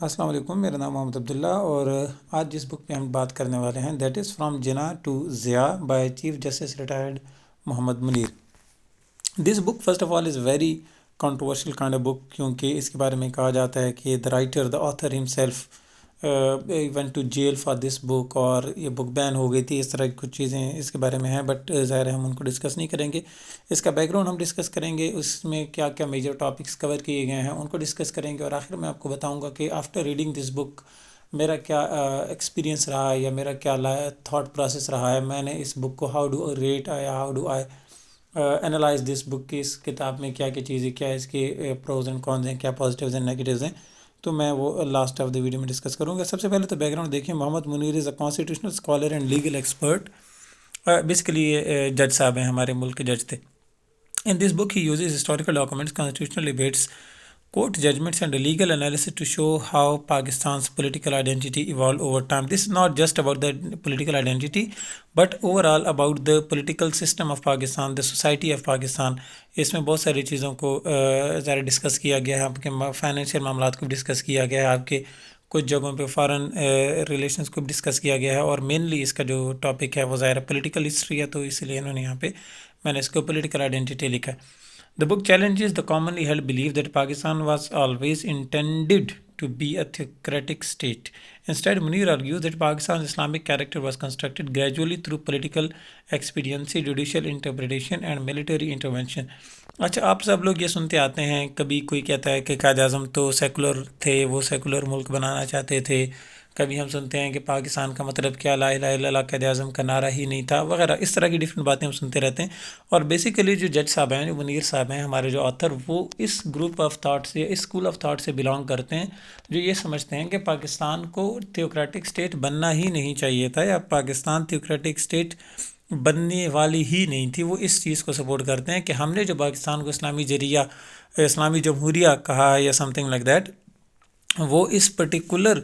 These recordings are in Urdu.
السلام علیکم، میرا نام محمد عبداللہ اور آج جس بک پہ ہم بات کرنے والے ہیں that is from Jinnah to Zia by chief justice retired Muhammad Munir. This book first of all is very controversial kind of book, کیونکہ اس کے بارے میں کہا جاتا ہے کہ the writer the author himself went to jail for this book, اور یہ بک بین ہو گئی تھی. اس طرح کی کچھ چیزیں اس کے بارے میں ہیں، بٹ ظاہر ہے ہم ان کو ڈسکس نہیں کریں گے. اس کا بیک گراؤنڈ ہم ڈسکس کریں گے، اس میں کیا کیا میجر ٹاپکس کور کیے گئے ہیں ان کو ڈسکس کریں گے، اور آخر میں آپ کو بتاؤں گا کہ آفٹر ریڈنگ دس بک میرا کیا ایکسپیرینس رہا ہے یا میرا کیا تھاٹ پروسیس رہا ہے. میں نے اس بک کو how do rate how do I analyse this book کی اس کتاب میں کیا کیا چیزیں، کیا اس کے پروز اینڈ کونز ہیں، کیا پازیٹیوز اینڈ نیگیٹیوز ہیں، تو میں وہ لاسٹ آف دی ویڈیو میں ڈسکس کروں گا. سب سے پہلے تو بیک گراؤنڈ دیکھیں. Muhammad Munir is a constitutional scholar and legal expert. Basically یہ جج صاحب ہیں، ہمارے ملک کے جج تھے. In this book, he uses historical documents, constitutional debates, court judgments, and legal analysis to show how Pakistan's political identity evolved over time. This is not just about the political identity, but overall about the political system of Pakistan, the society of Pakistan. اس میں بہت ساری چیزوں کو ذرا ڈسکس کیا گیا ہے. آپ کے فائنینشیل معاملات کو بھی ڈسکس کیا گیا ہے، آپ کے کچھ جگہوں پہ فارن ریلیشنس کو بھی ڈسکس کیا گیا ہے، اور مینلی اس کا جو ٹاپک ہے وہ ظاہر پولیٹیکل ہسٹری ہے، تو اس لیے انہوں نے یہاں پہ میں نے اس کو پولیٹیکل آئیڈینٹی لکھا ہے. The book challenges the commonly held belief that Pakistan was always intended to be a theocratic state. Instead, Munir argues that Pakistan's Islamic character was constructed gradually through political expediency, judicial interpretation, and military intervention. اچھا، آپ سب لوگ یہ سنتے آتے ہیں، کبھی کوئی کہتا ہے کہ قائد اعظم تو سیکولر تھے، وہ سیکولر ملک بنانا چاہتے تھے. کبھی ہم سنتے ہیں کہ پاکستان کا مطلب کیا، لا الہ الا اللہ قائد اعظم کا نعرہ ہی نہیں تھا وغیرہ. اس طرح کی ڈفرینٹ باتیں ہم سنتے رہتے ہیں. اور بیسیکلی جو جج صاحب ہیں، جو منیر صاحب ہیں، ہمارے جو آتھر، وہ اس گروپ آف تھاٹ سے، اس اسکول آف تھاٹ سے بلانگ کرتے ہیں جو یہ سمجھتے ہیں کہ پاکستان کو تھیوکریٹک اسٹیٹ بننا ہی نہیں چاہیے تھا، یا پاکستان تھیوکریٹک اسٹیٹ بننے والی ہی نہیں تھی. وہ اس چیز کو سپورٹ کرتے ہیں کہ ہم نے جو پاکستان کو اسلامی جریہ، اسلامی جمہوریہ کہا یا سم تھنگ لائک دیٹ، وہ اس پرٹیکولر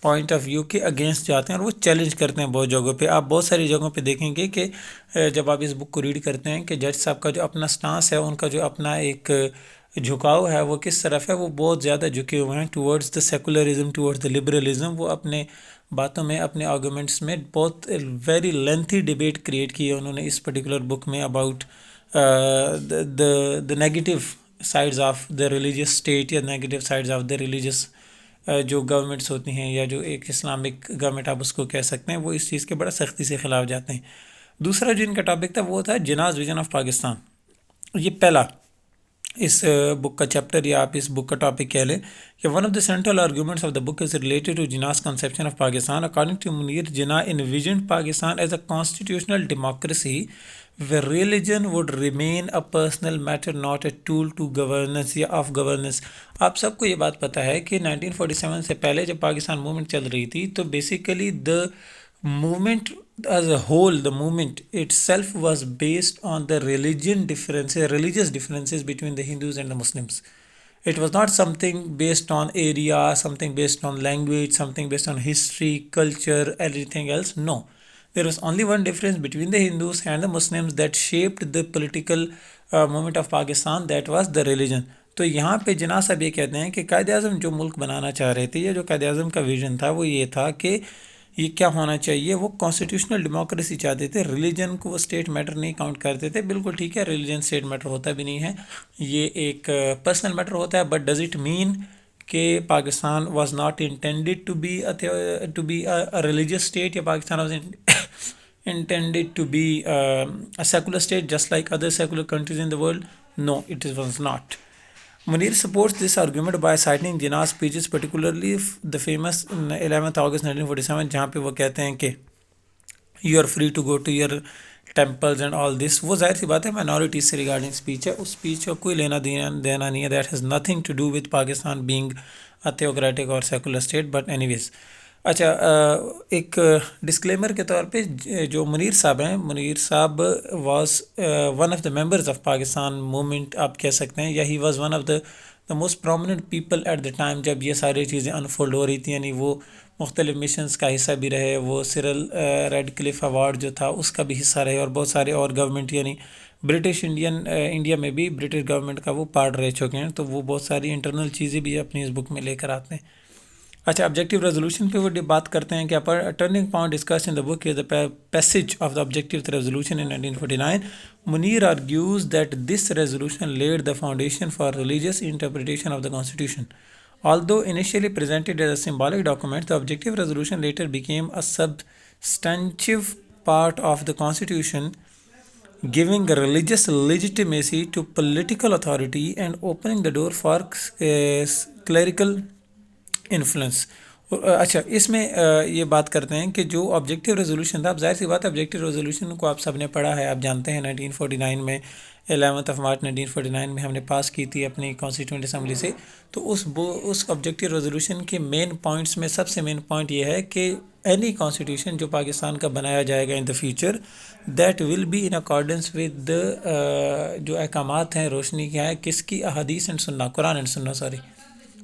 پوائنٹ آف ویو کے اگینسٹ جاتے ہیں، اور وہ چیلنج کرتے ہیں بہت جگہوں پہ. آپ بہت ساری جگہوں پہ دیکھیں گے کہ جب آپ اس بک کو ریڈ کرتے ہیں کہ جج صاحب کا جو اپنا سٹانس ہے، ان کا جو اپنا ایک جھکاؤ ہے وہ کس طرف ہے، وہ بہت زیادہ جھکے ہوئے ہیں towards the secularism, towards the liberalism. وہ اپنے باتوں میں، اپنے آرگومنٹس میں بہت ویری لینتھی ڈبیٹ کریٹ کی ہے انہوں نے اس پرٹیکولر بک میں about the negative sides of the religious state, یا negative sides of the religious جو گورنمنٹس ہوتی ہیں، یا جو ایک اسلامک گورنمنٹ آپ اس کو کہہ سکتے ہیں. وہ اس چیز کے بڑا سختی سے خلاف جاتے ہیں. دوسرا جو ان کا ٹاپک تھا وہ تھا جناز ویژن آف پاکستان. یہ پہلا اس بک کا چیپٹر، یا آپ اس بک کا ٹاپک کہہ لیں کہ one of the central arguments of the book is related to Jinnah's conception of Pakistan. According to Munir, Jinnah envisioned Pakistan as a constitutional democracy where religion would remain a personal matter, not a tool to governance یا of governance. آپ سب کو یہ بات پتہ ہے کہ 1947 سے پہلے جب پاکستان موومنٹ چل رہی تھی، تو basically the movement as a whole, the movement itself was based on the religious differences between the Hindus and the Muslims. It was not something based on area, something based on language, something based on history, culture, anything else. No. There was only one difference between the Hindus and the Muslims that shaped the political movement of Pakistan, that was the religion. تو یہاں پہ جناح صاحب یہ کہتے ہیں کہ قائد اعظم جو ملک بنانا چاہ رہے تھے، یا جو قائد اعظم کا ویژن تھا، وہ یہ تھا کہ یہ کیا ہونا چاہیے، وہ کانسٹیٹیوشنل ڈیموکریسی چاہتے تھے. ریلیجن کو وہ اسٹیٹ میٹر نہیں کاؤنٹ کرتے تھے. بالکل ٹھیک ہے، ریلیجن اسٹیٹ میٹر ہوتا بھی نہیں ہے، یہ ایک پرسنل میٹر ہوتا ہے. بٹ ڈز اٹ مین کہ Pakistan was not intended to be a religious state, یا Pakistan was intended to be a secular state just like other secular countries in the world? No, it was not. Munir supports this argument by citing Jinnah's speeches, particularly the famous 11th August 1947, جہاں پہ وہ کہتے ہیں کہ you are free to go to your temples and all this. وہ ظاہر سی بات ہے مائنورٹی سے ریگارڈنگ اسپیچ ہے، اس اسپیچ کا کوئی لینا دینا نہیں ہے. That has nothing to do with Pakistan being a theocratic اور secular state. But anyways, اچھا، ایک ڈسکلیمر کے طور پہ جو منیر صاحب ہیں، منیر صاحب was one of the members of Pakistan movement آپ کہہ سکتے ہیں، یا ہی was one of the most prominent people at the time جب یہ ساری چیزیں انفولڈ ہو رہی تھیں. یعنی وہ مختلف مشنز کا حصہ بھی رہے، وہ سرل ریڈ کلف ایوارڈ جو تھا اس کا بھی حصہ رہے، اور بہت سارے اور گورنمنٹ، یعنی برٹش انڈیا میں بھی برٹش گورنمنٹ کا وہ پارٹ رہ چکے ہیں. تو وہ بہت ساری انٹرنل چیزیں بھی اپنی اس بک میں لے کر آتے ہیں. اچھا آبجیکٹیو ریزولوشن پہ وہ بات کرتے ہیں کہ turning point discuss in the book is the passage of the objective resolution in 1949. Munir argues that this resolution laid the foundation for religious interpretation of the constitution. Although initially presented as a symbolic document, the objective resolution later became a substantive part of the constitution, giving religious legitimacy to political authority and opening the door for clerical influence. اچھا اس میں یہ بات کرتے ہیں کہ جو آبجیکٹیو ریزولوشن تھا، اب ظاہر سی بات ہے آبجیکٹیو ریزولوشن کو آپ سب نے پڑھا ہے، آپ جانتے ہیں 1949 میں 11 مارچ 1949 میں ہم نے پاس کی تھی اپنی کانسٹیٹیوئنٹ اسمبلی سے. تو اس آبجیکٹیو ریزولوشن کے مین پوائنٹس میں سب سے مین پوائنٹ یہ ہے کہ اینی کانسٹیٹیوشن جو پاکستان کا بنایا جائے گا in the future, that will be in accordance with جو احکامات ہیں روشنی کیا ہے کس کی، احادیث اینڈ سنہ، قرآن اینڈ سنہ سوری.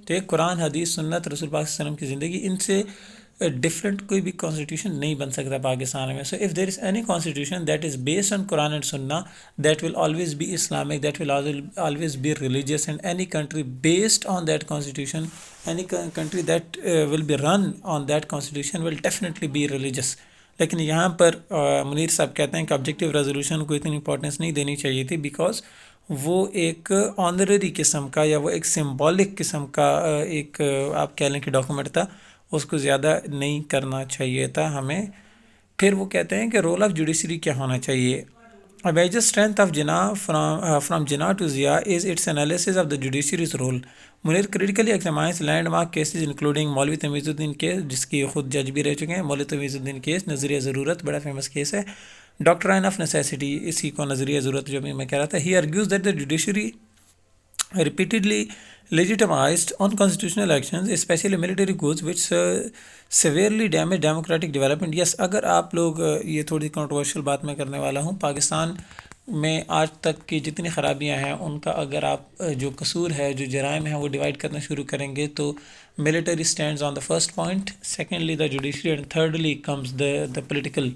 تو ایک قرآن، حدیث، سنت، رسول پاک صلی اللہ علیہ وسلم کی زندگی، ان سے ڈفرینٹ کوئی بھی کانسٹیٹیوشن نہیں بن سکتا پاکستان میں. So if there is any constitution that is based on Quran and Sunnah, that will always be Islamic, that will always be religious, and any country based on that constitution, any country that will be run on that constitution will definitely be religious. لیکن یہاں پر منیر صاحب کہتے ہیں کہ آبجیکٹیو ریزولوشن کو اتنی امپورٹنس نہیں دینی چاہیے تھی، بیکاز وہ ایک آنرری قسم کا یا وہ ایک سمبولک قسم کا ایک آپ کہہ لیں کہ ڈاکومنٹ تھا، اس کو زیادہ نہیں کرنا چاہیے تھا ہمیں. پھر وہ کہتے ہیں کہ رول آف جوڈیشری کیا ہونا چاہیے. A major strength of Jinnah from Jinnah to Zia is its analysis of the judiciary's role. Munir critically examines landmark cases including مولوی تمیز الدین کیس، جس کی خود جج بھی رہ چکے ہیں، مولوی تمیز الدین کیس، نظریہ ضرورت بڑا فیمس کیس ہے، ڈاکٹرائن آف نیسیسٹی، اسی کو نظریہ ضرورت جو میں کہہ رہا تھا. He argues that the judiciary repeatedly legitimized unconstitutional actions, especially military coups, which severely damage democratic development. Yes, اگر آپ لوگ یہ تھوڑی کنٹروورشل بات میں کرنے والا ہوں، پاکستان میں آج تک کی جتنی خرابیاں ہیں ان کا اگر آپ جو قصور ہے، جو جرائم ہیں وہ ڈیوائڈ کرنا شروع کریں گے تو military stands on the first point, secondly the judiciary, and thirdly comes the political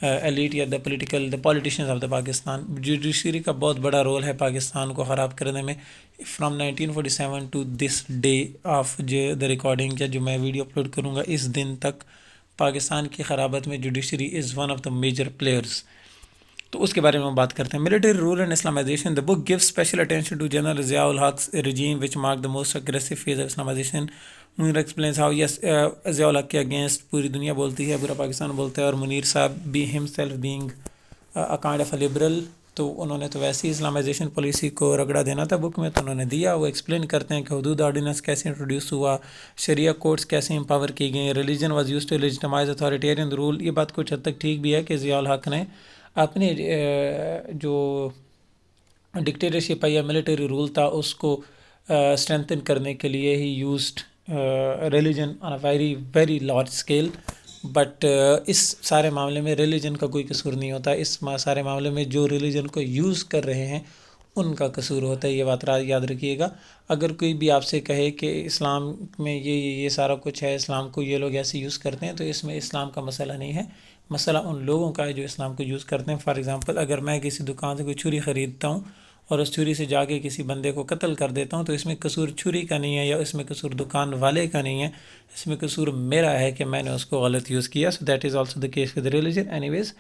elite یا the politicians of the Pakistan. Judiciary کا بہت بڑا رول ہے پاکستان کو خراب کرنے میں. From 1947 to this day of the recording, جو میں ویڈیو اپلوڈ کروں گا اس دن تک، پاکستان کی خرابت میں judiciary is one of the major players. تو اس کے بارے میں ہم بات کرتے ہیں. Military role and Islamization. The book gives special attention to General Zia ul Haq's regime which marked the most aggressive phase of Islamization. Munir explains how yes Zia ul-Haq کے اگینسٹ پوری دنیا بولتی ہے، پورا پاکستان بولتا ہے، اور منیر صاحب بھی himself being a kind of a liberal، تو انہوں نے تو ویسی اسلامائزیشن پالیسی کو رگڑا دینا تھا بک میں، تو انہوں نے دیا. وہ ایکسپلین کرتے ہیں کہ حدود آرڈیننس کیسے انٹروڈیوس ہوا، شریعہ کورٹس کیسے امپاور کی گئیں، religion was use to legitimise authoritarian rule. یہ بات کچھ حد تک ٹھیک بھی ہے کہ ضیاء الحق نے اپنے جو ڈکٹیٹرشپ ہے یا ملٹری رول تھا اس کو اسٹرینتھن کرنے کے لیے ہی used religion on a very very large scale. But اس سارے معاملے میں ریلیجن کا کوئی قصور نہیں ہوتا، اس سارے معاملے میں جو ریلیجن کو یوز کر رہے ہیں ان کا قصور ہوتا ہے. یہ بات یاد رکھیے گا. اگر کوئی بھی آپ سے کہے کہ اسلام میں یہ سارا کچھ ہے، اسلام کو یہ لوگ ایسے یوز کرتے ہیں، تو اس میں اسلام کا مسئلہ نہیں ہے، مسئلہ ان لوگوں کا ہے جو اسلام کو یوز کرتے ہیں. فار ایگزامپل اگر میں کسی دکان سے کوئی چھری خریدتا ہوں اور اس چھری سے جا کے کسی بندے کو قتل کر دیتا ہوں، تو اس میں قصور چھری کا نہیں ہے یا اس میں قصور دکان والے کا نہیں ہے، اس میں قصور میرا ہے کہ میں نے اس کو غلط یوز کیا. So that is also the case with religion. Anyways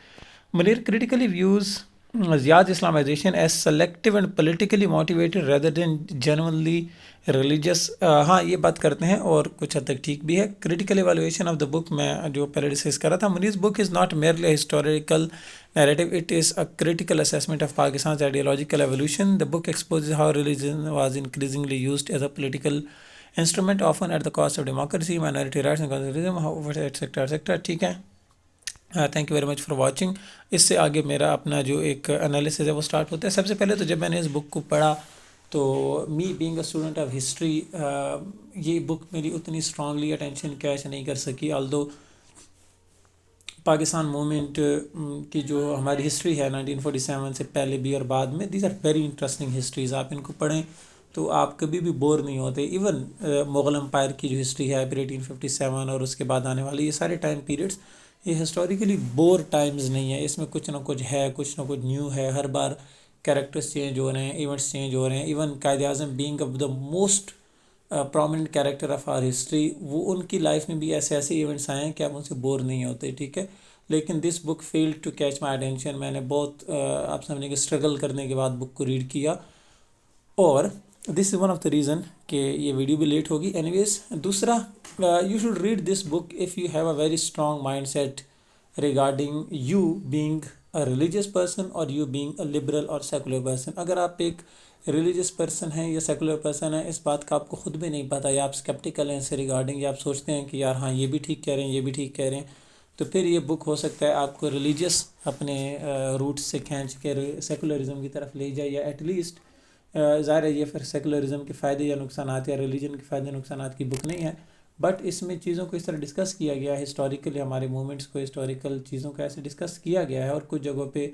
Munir critically views Ziyad's Islamization as selective and politically motivated rather than genuinely religious. ہاں یہ بات کرتے ہیں اور کچھ حد تک ٹھیک بھی ہے. Critical evaluation of the book میں جو پہلے ڈسکس کرا تھا، Munir's book is not merely a historical narrative, it is a critical assessment of Pakistan's ideological evolution. The book exposes how religion was increasingly used as a political instrument, often at the cost of democracy, minority rights and conservatism, etc. etc. ٹھیک ہے. Thank you very much for watching. اس سے آگے میرا اپنا جو ایک انالیسز ہے وہ اسٹارٹ ہوتا ہے. سب سے پہلے تو جب میں نے اس بک کو پڑھا تو me being a student of history, یہ بک میری اتنی اسٹرانگلی اٹینشن کیچ نہیں کر سکی. آلدو پاکستان موومنٹ کی جو ہماری ہسٹری ہے 1947 سے پہلے بھی اور بعد میں، these are very interesting histories. آپ ان کو پڑھیں تو آپ کبھی بھی بور نہیں ہوتے. ایون مغل امپائر کی جو ہسٹری ہے پھر 1857 اور اس کے بعد آنے والی یہ سارے ٹائم پیریڈس، یہ ہسٹوریکلی بور ٹائمز نہیں ہے. اس میں کچھ نہ کچھ ہے، کچھ نہ کچھ نیو ہے. ہر بار کیریکٹرز چینج ہو رہے ہیں، ایونٹس چینج ہو رہے ہیں. Even Quaid Azam being of the most prominent character of our history, وہ ان کی لائف میں بھی ایسے ایسے ایونٹس آئے ہیں کہ آپ ان سے بور نہیں ہوتے، ٹھیک ہے. لیکن this book failed to catch my attention. میں نے بہت آپ سمجھیں کہ اسٹرگل کرنے کے بعد بک کو ریڈ کیا، اور this is one of the reason کہ یہ ویڈیو بھی لیٹ ہوگی. اینی ویز دوسرا، you should read this book if you have a very strong mindset regarding you being a religious person اور یو بینگ اے لبرل اور سیکولر پرسن. اگر آپ ایک ریلیجیس پرسن ہیں یا سیکولر پرسن ہیں، اس بات کا آپ کو خود بھی نہیں پتہ، یا آپ اسکیپٹیکل ہیں اس سے ریگارڈنگ، یا آپ سوچتے ہیں کہ یار ہاں یہ بھی ٹھیک کہہ رہے ہیں، یہ بھی ٹھیک کہہ رہے ہیں، تو پھر یہ بک ہو سکتا ہے آپ کو ریلیجیس اپنے روٹس سے کھینچ کے سیکولرزم کی طرف لے جائے، یا ایٹ لیسٹ ظاہر ہے یہ پھر سیکولرزم کے فائدے یا نقصانات یا ریلیجن کے فائدے نقصانات کی بک نہیں ہے، بٹ اس میں چیزوں کو اس طرح ڈسکس کیا گیا ہے، ہسٹوریکلی ہمارے موومنٹس کو، ہسٹوریکل چیزوں کو ایسے ڈسکس کیا گیا ہے، اور کچھ جگہوں پہ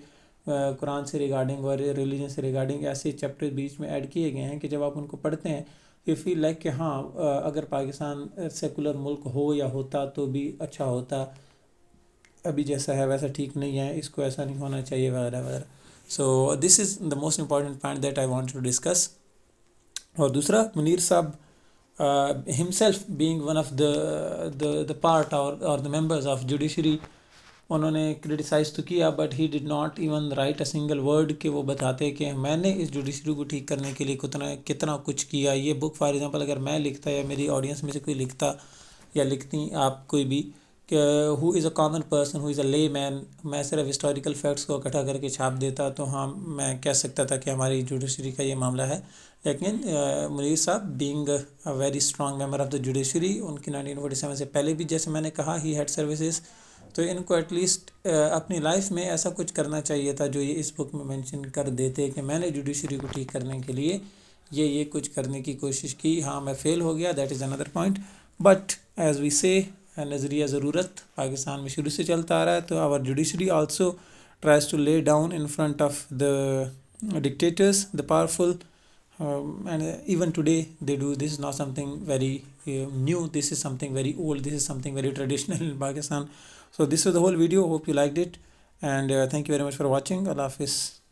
قرآن سے ریگارڈنگ اور ریلیجن سے ریگارڈنگ ایسے چیپٹر بیچ میں ایڈ کیے گئے ہیں کہ جب آپ ان کو پڑھتے ہیں یو فیل لائک کہ ہاں اگر پاکستان سیکولر ملک ہو یا ہوتا تو بھی اچھا ہوتا، ابھی جیسا ہے ویسا ٹھیک نہیں ہے، اس کو ایسا نہیں ہونا چاہیے وغیرہ وغیرہ. So this is the most important point that I want to discuss. اور دوسرا، منیر صاحب himself being one of the part or the members of judiciary، انہوں نے کرٹیسائز تو کیا but he did not even right a single word کہ وہ بتاتے کہ میں نے اس جوڈیشری کو ٹھیک کرنے کے لیے کتنا کچھ کیا. یہ بک فار ایگزامپل اگر میں لکھتا یا میری آڈینس میں سے کوئی لکھتا یا لکھتی آپ کوئی بھی کہ ہو از اے کامن پرسن، ہو از اے لے مین، میں صرف ہسٹوریکل فیکٹس کو اکٹھا کر کے چھاپ دیتا تو ہاں میں کہہ سکتا تھا کہ ہماری جوڈیشری کا یہ معاملہ ہے. لیکن منیر صاحب being a very strong member of the judiciary, ان کی 1947 سے پہلے بھی جیسے میں نے کہا ہی ہیڈ سروسز، تو ان کو ایٹ لیسٹ اپنی لائف میں ایسا کچھ کرنا چاہیے تھا جو یہ اس بک میں مینشن کر دیتے کہ میں نے جوڈیشری کو ٹھیک کرنے کے لیے یہ کچھ کرنے کی کوشش کی. ہاں میں فیل ہو گیا، that is another point, but as we say نظریہ ضرورت پاکستان میں شروع سے چلتا آ رہا ہے. تو our judiciary also tries to lay down in front of the dictators, the powerful, and even today they do. This is not something very new, this is something very old, this is something very traditional in Pakistan. So this was the whole video, hope you liked it, and thank you very much for watching. Allah Hafiz.